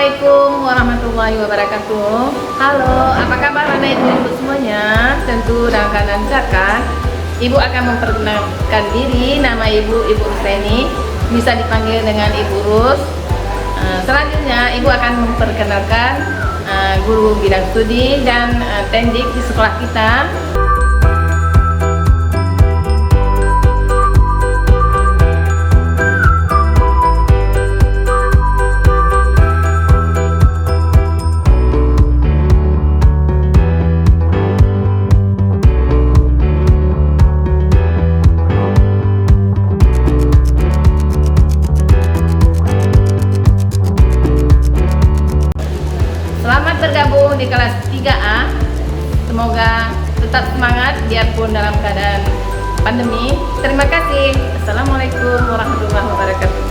Assalamualaikum warahmatullahi wabarakatuh. Halo, apa kabar anak ibu semuanya? Tentu dalam keadaan sehat kan? Ibu akan memperkenalkan diri. Nama ibu Rusteni, bisa dipanggil dengan Ibu Rus. Selanjutnya ibu akan memperkenalkan guru bidang studi dan teknik di sekolah kita. Selamat bergabung di kelas 3A. Semoga tetap semangat biarpun dalam keadaan pandemi. Terima kasih. Assalamualaikum warahmatullahi wabarakatuh.